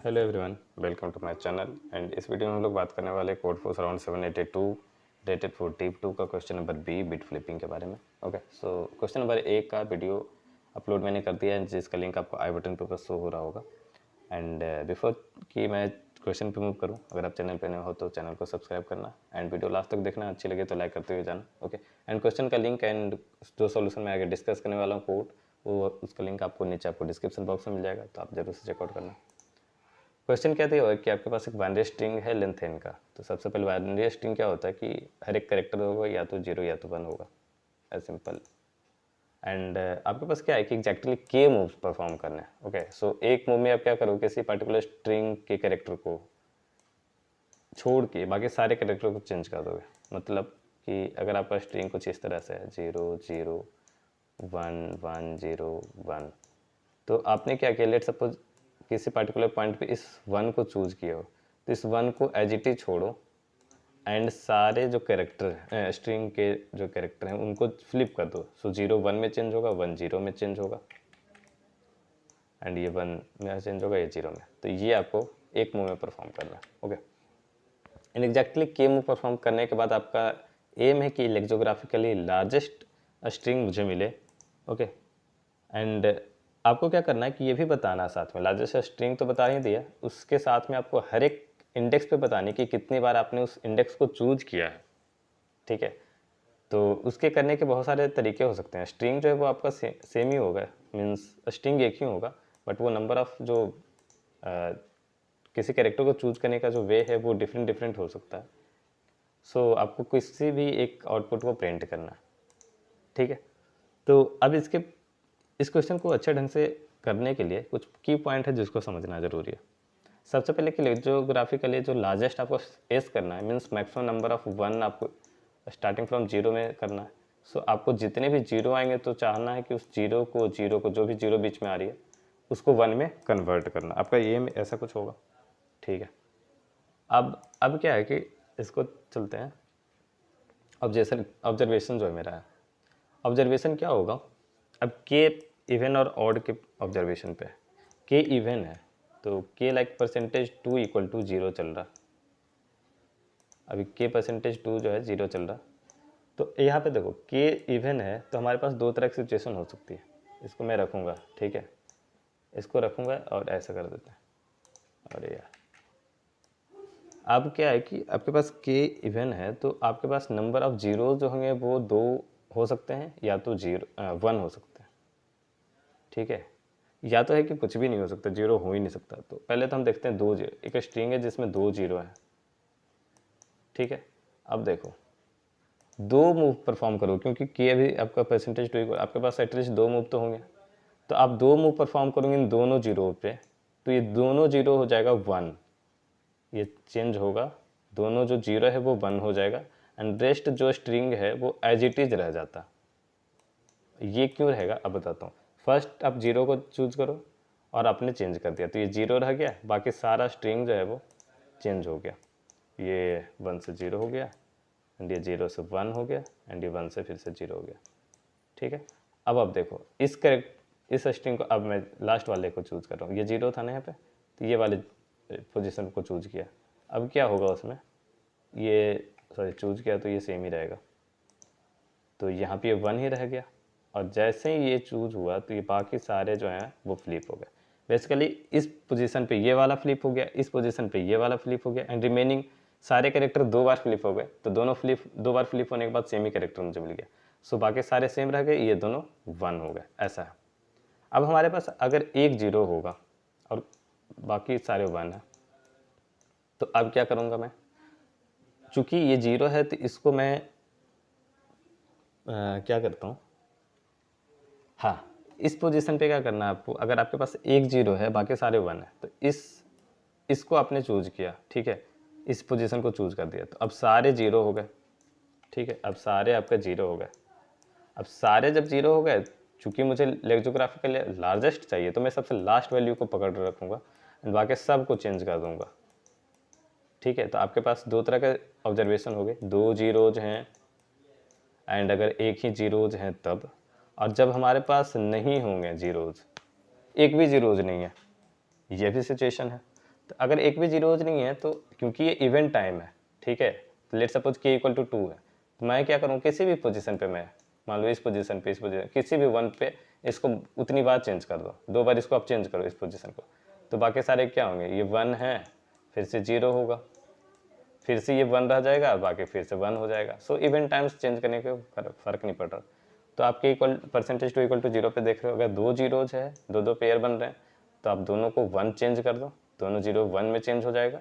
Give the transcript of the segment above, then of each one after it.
Hello everyone, welcome to my channel. And इस video में हम लोग बात करने वाले कोड फोर्स अराउंड 782 डेटेड 42 का question number B bit flipping के बारे में। Okay, so question number A का वीडियो अपलोड मैंने कर दिया है, जिसका लिंक आपको आई बटन पे शो हो रहा होगा। एंड बिफोर कि मैं क्वेश्चन पे मूव करूँ, अगर आप चैनल पे नए हो तो चैनल को सब्सक्राइब करना एंड वीडियो लास्ट तक देखना। अच्छी लगे तो लाइक करते हुए जाना। ओके, एंड क्वेश्चन का लिंक एंड जो सॉल्यूशन मैं आगे डिस्कस करने वाला हूँ कोड, वो उसका लिंक आपको नीचे आपको डिस्क्रिप्शन बॉक्स में मिल जाएगा, तो आप जरूर से चेकआउट करना। क्वेश्चन क्या था कि आपके पास एक बाइनरी स्ट्रिंग है लेंथ n का। तो सबसे पहले बाइनरी स्ट्रिंग क्या होता है कि हर एक करेक्टर होगा या तो 0 या तो 1 होगा, एज सिंपल। एंड आपके पास क्या है कि एग्जैक्टली के मूव परफॉर्म करना है। ओके, सो एक मूव में आप क्या करोगे, किसी पर्टिकुलर स्ट्रिंग के करेक्टर को छोड़ के बाकी सारे करेक्टर को चेंज कर दोगे। मतलब कि अगर आपका स्ट्रिंग कुछ इस तरह से है 0 0 1 1 0 1, तो आपने क्या किया, लेट सपोज किसी पर्टिकुलर पॉइंट पे इस 1 को चूज किया हो, तो इस 1 को एज इट इज छोड़ो एंड सारे जो कैरेक्टर स्ट्रिंग के जो कैरेक्टर हैं उनको फ्लिप कर दो। सो 0 1 में चेंज होगा, 1 0 में चेंज होगा, एंड ये 1 में चेंज होगा, ये 0 में। तो ये आपको एक मूव में परफॉर्म करना है। ओके, एंड एग्जैक्टली के मूव परफॉर्म करने के बाद आपका एम है कि लेक्सोग्राफिकली लार्जेस्ट स्ट्रिंग मुझे मिले। ओके, एंड आपको क्या करना है कि ये भी बताना साथ में, लार्जेस्ट स्ट्रिंग तो बता ही दिया, उसके साथ में आपको हर एक इंडेक्स पे बतानी कि कितनी बार आपने उस इंडेक्स को चूज किया है। ठीक है, तो उसके करने के बहुत सारे तरीके हो सकते हैं। स्ट्रिंग जो है वो आपका सेम ही होगा, मीन्स स्ट्रिंग एक ही होगा, बट वो नंबर ऑफ जो किसी कैरेक्टर को चूज करने का जो वे है वो डिफरेंट डिफरेंट हो सकता है। सो आपको किसी भी एक आउटपुट को प्रिंट करना है। ठीक है, तो अब इस क्वेश्चन को अच्छे ढंग से करने के लिए कुछ की पॉइंट है जिसको समझना जरूरी है। सबसे पहले कि लेक्सोग्राफिकली जो लार्जेस्ट आपको एस करना है, मीन्स मैक्सिमम नंबर ऑफ 1 आपको स्टार्टिंग फ्रॉम 0 में करना है। सो आपको जितने भी 0 आएंगे तो चाहना है कि उस जीरो को जो भी 0 बीच में आ रही है उसको 1 में कन्वर्ट करना। आपका ये ऐसा कुछ होगा। ठीक है, अब क्या है कि इसको चलते हैं ऑब्जर्वेशन जो है मेरा है। ऑब्जर्वेशन क्या होगा, अब के इवन और ऑड के ऑब्जर्वेशन पे के इवन है तो के लाइक %2 इक्वल टू 0 चल रहा। अभी के %2 जो है 0 चल रहा। तो यहाँ पे देखो के इवन है तो हमारे पास दो तरह की सिचुएशन हो सकती है। इसको मैं रखूँगा, ठीक है, इसको रखूँगा और ऐसा कर देते हैं। अरे यार, अब क्या है कि आपके पास के इवन है तो आपके पास नंबर ऑफ जीरो जो होंगे वो 2 हो सकते हैं या तो 1 हो सकते हैं। ठीक है, या तो है कि कुछ भी नहीं हो सकता, 0 हो ही नहीं सकता। तो पहले तो हम देखते हैं 2 जीरो, एक स्ट्रिंग है जिसमें 2 जीरो है। ठीक है, अब देखो 2 मूव परफॉर्म करो, क्योंकि के अभी आपका %2 आपके पास एटलीस्ट 2 मूव तो होंगे। तो आप 2 मूव परफॉर्म करोगे इन दोनों जीरो पे, तो ये दोनों जीरो हो जाएगा 1, ये चेंज होगा, दोनों जो जीरो है वो 1 हो जाएगा एंड रेस्ट जो स्ट्रिंग है वो एज इट इज रह जाता। ये क्यों रहेगा अब बताता हूँ। फर्स्ट आप 0 को चूज करो और आपने चेंज कर दिया तो ये 0 रह गया, बाकी सारा स्ट्रिंग जो है वो चेंज हो गया। ये 1 से 0 हो गया एंड ये 0 से 1 हो गया एंड ये 1 से फिर से 0 हो गया। ठीक है, अब आप देखो इस स्ट्रिंग को अब मैं लास्ट वाले को चूज कर रहा हूँ। ये 0 था ना यहाँ पे, तो ये वाले पोजीशन को चूज किया। अब क्या होगा उसमें, ये सॉरी चूज किया तो ये सेम ही रहेगा, तो यहाँ पे ये 1 ही रह गया। और जैसे ही ये चूज हुआ तो ये बाकी सारे जो हैं वो फ्लिप हो गए। बेसिकली इस पोजीशन पे ये वाला फ्लिप हो गया, इस पोजीशन पे ये वाला फ्लिप हो गया एंड रिमेनिंग सारे कैरेक्टर 2 बार फ्लिप हो गए। तो दोनों फ्लिप 2 बार फ्लिप होने के बाद सेम ही कैरेक्टर मुझे मिल गया। सो बाकी सारे सेम रह गए, ये दोनों 1 हो गए, ऐसा है। अब हमारे पास अगर एक 0 होगा और बाकी सारे 1 है, तो अब क्या करूँगा मैं, चूँकि ये 0 है तो इसको मैं क्या करता हूँ, हाँ, इस पोजीशन पे क्या करना है आपको, अगर आपके पास एक 0 है बाकी सारे 1 है तो इसको आपने चूज किया। ठीक है, इस पोजीशन को चूज कर दिया तो अब सारे 0 हो गए। ठीक है, अब सारे आपका 0 हो गए। अब सारे जब 0 हो गए, चूंकि मुझे लेक्सोग्राफिकली लार्जेस्ट चाहिए तो मैं सबसे लास्ट वैल्यू को पकड़ रखूँगा एंड बाकी सब को चेंज कर दूंगा। ठीक है, तो आपके पास दो तरह के ऑब्जर्वेशन हो गए, 2 जीरोज हैं एंड अगर एक ही जीरोज हैं तब, और जब हमारे पास नहीं होंगे जीरोज, एक भी जीरोज नहीं है, ये भी सिचुएशन है। तो अगर एक भी जीरोज नहीं है तो क्योंकि ये इवेंट टाइम है, ठीक है, तो लेट सपोज के इक्वल टू 2 है, तो मैं क्या करूँ, किसी भी पोजीशन पे मैं मान लो इस पोजीशन पे, इस पोजीशन किसी भी वन पे इसको उतनी बार चेंज कर दो, 2 बार इसको आप चेंज करो इस पोजीशन को, तो बाकी सारे क्या होंगे, ये 1 है, फिर से 0 होगा, फिर से ये 1 रह जाएगा, बाकी फिर से 1 हो जाएगा। सो इवेंट टाइम्स चेंज करने के फर्क नहीं पड़ रहा। तो आपके equal percentage to equal to 0 पे देख रहे हो, अगर 2 जीरोज है, 2 पेयर बन रहे हैं, तो आप दोनों को 1 चेंज कर दो, दोनों 0 1 में चेंज हो जाएगा,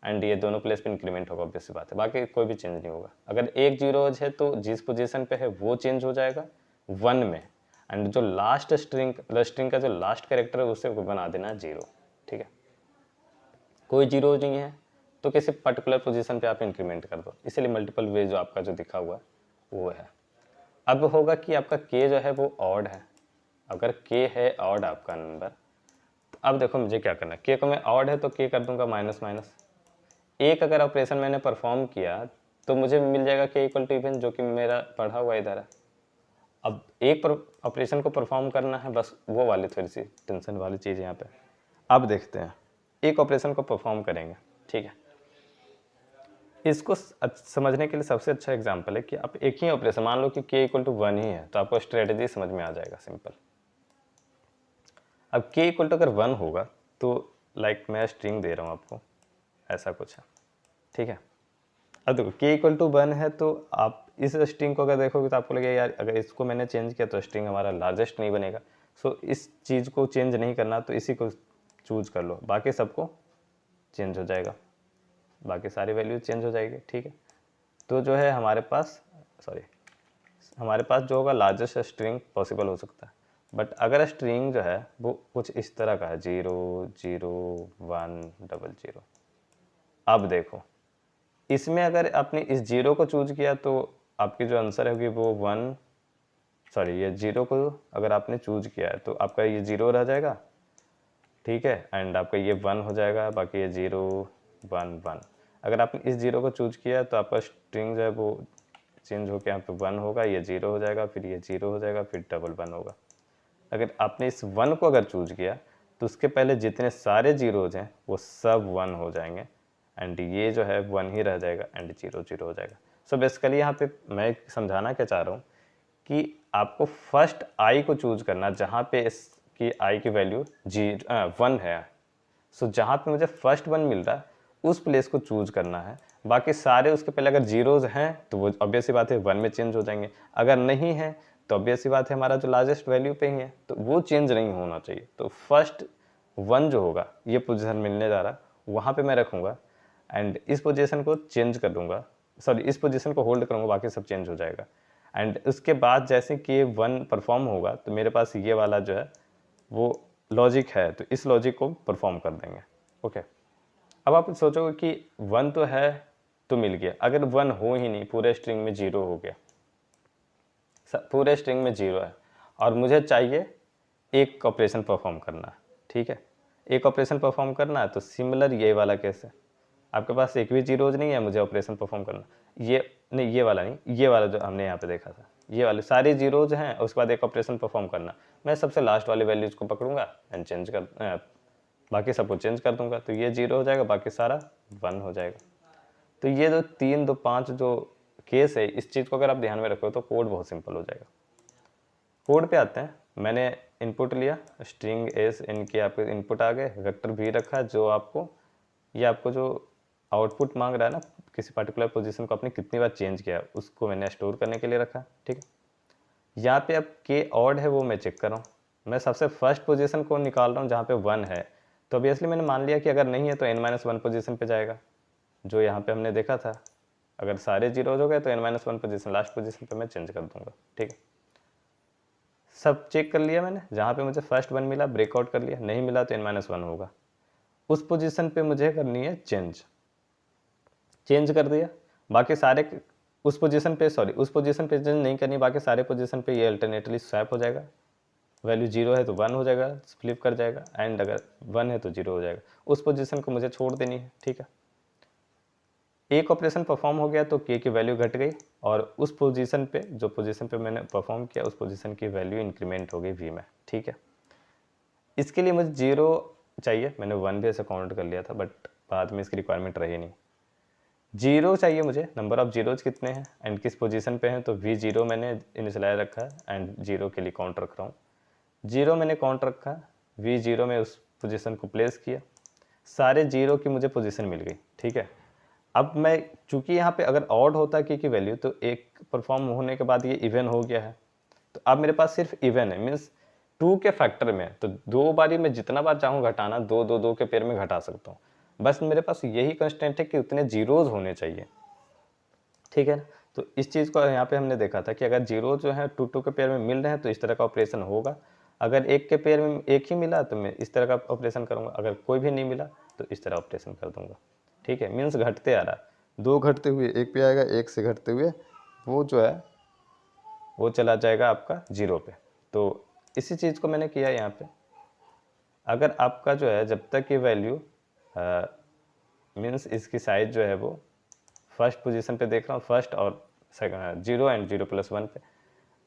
एंड ये दोनों प्लेस पे इंक्रीमेंट होगा, ऑब्वियस सी बात है, बाकी कोई भी चेंज नहीं होगा। अगर एक जीरोज है तो जिस पोजीशन पे है वो चेंज हो जाएगा 1 में, एंड जो लास्ट स्ट्रिंग का जो लास्ट कैरेक्टर है उसे बना देना 0, ठीक है। कोई जीरो नहीं है तो किसी पर्टिकुलर पोजीशन पे आप इंक्रीमेंट कर दो, इसीलिए मल्टीपल वे जो आपका जो दिखा हुआ है वो है। अब होगा कि आपका के जो है वो ऑड है, अगर के है ऑड आपका नंबर, तो अब देखो मुझे क्या करना है, के को मैं ऑड है तो के कर दूंगा माइनस माइनस, एक अगर ऑपरेशन मैंने परफॉर्म किया तो मुझे मिल जाएगा के इक्वल टू इवन, जो कि मेरा पढ़ा हुआ इधर है। अब एक ऑपरेशन को परफॉर्म करना है, बस वो वाली थोड़ी सी टेंशन वाली चीज़ यहाँ पे। अब देखते हैं, एक ऑपरेशन को परफॉर्म करेंगे, ठीक है। इसको समझने के लिए सबसे अच्छा एग्जांपल है कि आप एक ही ऑपरेशन, मान लो कि के इक्वल टू 1 ही है, तो आपको स्ट्रेटेजी समझ में आ जाएगा, सिंपल। अब के इक्वल टू अगर 1 होगा तो लाइक मैं स्ट्रिंग दे रहा हूँ आपको, ऐसा कुछ है, ठीक है। अब देखो के इक्वल टू 1 है तो आप इस स्ट्रिंग को अगर देखोगे तो आपको लगेगा यार अगर इसको मैंने चेंज किया तो स्ट्रिंग हमारा लार्जेस्ट नहीं बनेगा। सो इस चीज़ को चेंज नहीं करना तो इसी को चूज कर लो, बाकी सबको चेंज हो जाएगा, बाकी सारी वैल्यू चेंज हो जाएगी, ठीक है। तो जो है हमारे पास जो होगा लार्जेस्ट स्ट्रिंग पॉसिबल हो सकता है। बट अगर स्ट्रिंग जो है वो कुछ इस तरह का है 0 0 1 0 0, अब देखो इसमें अगर आपने इस 0 को चूज किया तो आपकी जो आंसर होगी वो ये 0 को अगर आपने चूज किया है तो आपका ये 0 रह जाएगा, ठीक है, एंड आपका ये 1 हो जाएगा, बाकी ये 0 1 1। अगर आपने इस 0 को चूज किया तो आपका स्ट्रिंग जो है वो चेंज होकर यहाँ पे 1 होगा, ये 0 हो जाएगा, फिर ये 0 हो जाएगा, फिर डबल 1 होगा। अगर आपने इस 1 को अगर चूज किया तो उसके पहले जितने सारे जीरोज हैं वो सब 1 हो जाएंगे, एंड ये जो है 1 ही रह जाएगा, एंड 0 0 हो जाएगा। सो बेसिकली यहाँ पे मैं समझाना क्या चाह रहा हूँ कि आपको फर्स्ट आई को चूज करना जहाँ पे इसकी आई की वैल्यू 1 है। सो जहाँ पे मुझे फर्स्ट 1 मिल रहा है उस प्लेस को चूज करना है, बाकी सारे उसके पहले अगर जीरोज हैं तो वो ऑब्वियस सी बात है 1 में चेंज हो जाएंगे, अगर नहीं है तो ऑब्वियस सी बात है हमारा जो लार्जेस्ट वैल्यू पे ही है तो वो चेंज नहीं होना चाहिए। तो फर्स्ट 1 जो होगा ये पोजीशन मिलने जा रहा है वहाँ पे मैं रखूँगा, एंड इस पोजीशन को चेंज कर दूंगा, इस पोजीशन को होल्ड करूँगा, बाकी सब चेंज हो जाएगा। एंड उसके बाद जैसे कि ये 1 परफॉर्म होगा तो मेरे पास ये वाला जो है वो लॉजिक है, तो इस लॉजिक को परफॉर्म कर देंगे, ओके। अब आप सोचोगे कि 1 तो है तो मिल गया, अगर 1 हो ही नहीं, पूरे स्ट्रिंग में 0 हो गया, पूरे स्ट्रिंग में 0 है और मुझे चाहिए एक ऑपरेशन परफॉर्म करना है, ठीक है, एक ऑपरेशन परफॉर्म करना है, तो सिमिलर ये वाला केस है, आपके पास एक भी जीरोज नहीं है, मुझे ऑपरेशन परफॉर्म करना, ये नहीं, ये वाला नहीं, ये वाला जो हमने यहाँ पे देखा था, ये वाले सारे जीरोज हैं, उसके बाद एक ऑपरेशन परफॉर्म करना, मैं सबसे लास्ट वाली वैल्यूज को पकड़ूंगा एंड चेंज कर बाकी सबको चेंज कर दूंगा, तो ये 0 हो जाएगा, बाकी सारा 1 हो जाएगा। तो ये जो 3 2 5 जो केस है, इस चीज़ को अगर आप ध्यान में रखो तो कोड बहुत सिंपल हो जाएगा। कोड पे आते हैं, मैंने इनपुट लिया स्ट्रिंग एस, इनके आपके इनपुट आ गए, वेक्टर भी रखा जो आपको जो आउटपुट मांग रहा है ना, किसी पर्टिकुलर पोजीशन को आपने कितनी बार चेंज किया उसको मैंने स्टोर करने के लिए रखा, ठीक है। यहाँ पे अब के ऑड है वो मैं चेक कर रहा हूँ, मैं सबसे फर्स्ट पोजीशन को निकाल रहा हूँ जहाँ पे 1 है, तो ऑब्वियसली मैंने मान लिया कि अगर नहीं है तो n-1 पोजीशन पे जाएगा, जो यहाँ पे हमने देखा था, अगर सारे जीरोज हो गए तो n-1 पोजीशन लास्ट पोजीशन पे मैं चेंज कर दूंगा, ठीक है। सब चेक कर लिया मैंने, जहाँ पे मुझे फर्स्ट 1 मिला ब्रेकआउट कर लिया, नहीं मिला तो n-1 होगा, उस पोजीशन पे मुझे करनी है चेंज कर दिया, बाकी सारे उस पोजीशन पे चेंज नहीं करनी, बाकी सारे पोजीशन पे ये अल्टरनेटली स्वैप हो जाएगा, वैल्यू 0 है तो 1 हो जाएगा, फ्लिप कर जाएगा, एंड अगर 1 है तो 0 हो जाएगा, उस पोजीशन को मुझे छोड़ देनी है, ठीक है। एक ऑपरेशन परफॉर्म हो गया तो के की वैल्यू घट गई, और उस पोजीशन पे जो पोजीशन पे मैंने परफॉर्म किया उस पोजीशन की वैल्यू इंक्रीमेंट हो गई वी में, ठीक है। इसके लिए मुझे चाहिए, मैंने 1 भी ऐसे काउंट कर लिया था, बट बाद में इसकी रिक्वायरमेंट रही नहीं। 0 चाहिए मुझे, नंबर ऑफ जीरोज कितने हैं एंड किस पोजीशन पे हैं, तो V0 मैंने इनिशियलाइज रखा है एंड 0 के लिए काउंट रख रहा हूँ। 0 मैंने काउंट रखा, V0 में उस पोजीशन को प्लेस किया, सारे 0 की मुझे पोजीशन मिल गई। ठीक है, अब मैं चूंकि यहाँ पे अगर ऑड होता की वैल्यू तो एक परफॉर्म होने के बाद ये इवन हो गया है, तो अब मेरे पास सिर्फ इवन है, मीन्स 2 के फैक्टर में, तो 2 बारी मैं जितना बार चाहूँ घटाना 2 2 2 के पेयर में घटा सकता हूँ। बस मेरे पास यही कंस्टेंट है कि उतने जीरोज होने चाहिए। ठीक है ना, तो इस चीज़ को यहाँ पे हमने देखा था कि अगर जीरो जो है 2 2 के पेयर में मिल रहे हैं तो इस तरह का ऑपरेशन होगा, अगर एक के पेयर में एक ही मिला तो मैं इस तरह का ऑपरेशन करूँगा, अगर कोई भी नहीं मिला तो इस तरह ऑपरेशन कर दूंगा। ठीक है, मीन्स घटते आ रहा है, 2 घटते हुए 1 पे आएगा, 1 से घटते हुए वो जो है वो चला जाएगा आपका 0 पे। तो इसी चीज़ को मैंने किया यहाँ पे। अगर आपका जो है जब तक ये वैल्यू मीन्स इसकी साइज जो है वो फर्स्ट पोजीशन पे देख रहा हूँ, फर्स्ट और सेकंड 0 एंड 0+1 पे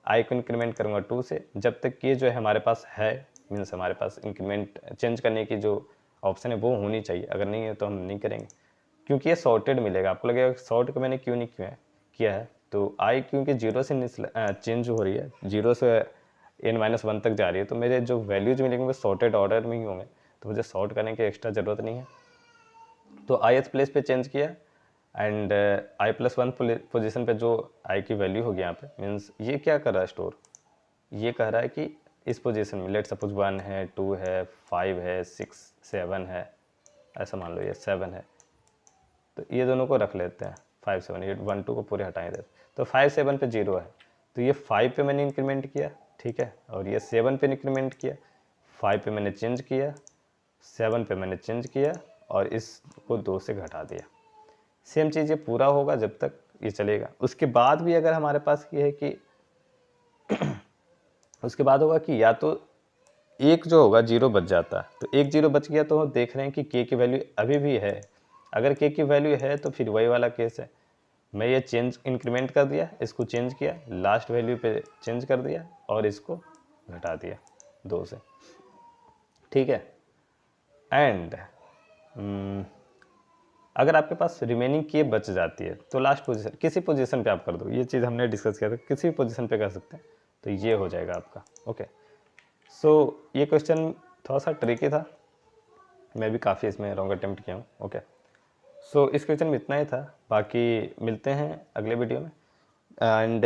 आई को इंक्रीमेंट करूँगा 2 से, जब तक ये जो है हमारे पास है, मीन्स हमारे पास इंक्रीमेंट चेंज करने की जो ऑप्शन है वो होनी चाहिए, अगर नहीं है तो हम नहीं करेंगे, क्योंकि ये सॉर्टेड मिलेगा। आपको लगेगा सॉर्ट को मैंने क्यों नहीं किया है, तो आई क्योंकि 0 से चेंज हो रही है, 0 से n-1 तक जा रही है, तो मेरे जो वैल्यूज मिलेंगे वो सॉर्टेड ऑर्डर में ही होंगे, तो मुझे सॉर्ट करने की एक्स्ट्रा ज़रूरत नहीं है। तो आई प्लेस पे चेंज किया एंड i+1 पोजीशन पे जो आई की वैल्यू होगी यहाँ पे, मीन्स ये क्या कर रहा है स्टोर, ये कह रहा है कि इस पोजीशन में लेट सपोज 1 है, 2 है, 5 है, 6 7 है, ऐसा मान लो ये 7 है, तो ये दोनों को रख लेते हैं 5 7, ये 1 2 को पूरे हटाए देते, तो 5 7 पे 0 है, तो ये 5 पे मैंने इंक्रीमेंट किया। ठीक है, और ये 7 पे इंक्रीमेंट किया, 5 पे मैंने चेंज किया, 7 पे मैंने चेंज किया और इसको 2 से घटा दिया। सेम चीज़ ये पूरा होगा जब तक ये चलेगा। उसके बाद भी अगर हमारे पास ये है कि उसके बाद होगा कि या तो एक जो होगा 0 बच जाता है, तो एक 0 बच गया, तो हम देख रहे हैं कि के की वैल्यू अभी भी है, अगर के की वैल्यू है तो फिर वही वाला केस है, मैं ये चेंज इंक्रीमेंट कर दिया, इसको चेंज किया, लास्ट वैल्यू पे चेंज कर दिया और इसको घटा दिया 2 से। ठीक है, एंड अगर आपके पास रिमेनिंग के बच जाती है तो लास्ट पोजीशन किसी पोजीशन पे आप कर दो, ये चीज़ हमने डिस्कस किया था, किसी भी पोजीशन पे कर सकते हैं, तो ये हो जाएगा आपका। ओके, सो ये क्वेश्चन थोड़ा सा ट्रिकी था, मैं भी काफ़ी इसमें रॉन्ग अटेम्प्ट किया हूँ। ओके, सो इस क्वेश्चन में इतना ही था, बाकी मिलते हैं अगले वीडियो में। एंड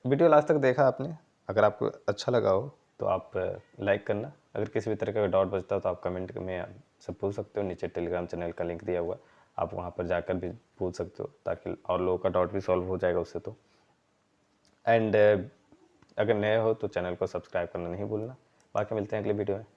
वीडियो लास्ट तक देखा आपने, अगर आपको अच्छा लगा हो तो आप लाइक करना, अगर किसी भी तरह का डाउट बचता हो तो आप कमेंट में सब पूछ सकते हो, नीचे टेलीग्राम चैनल का लिंक दिया हुआ है, आप वहाँ पर जाकर भी पूछ सकते हो, ताकि और लोगों का डाउट भी सॉल्व हो जाएगा उससे। तो एंड अगर नए हो तो चैनल को सब्सक्राइब करना नहीं भूलना। बाकी मिलते हैं अगले वीडियो में।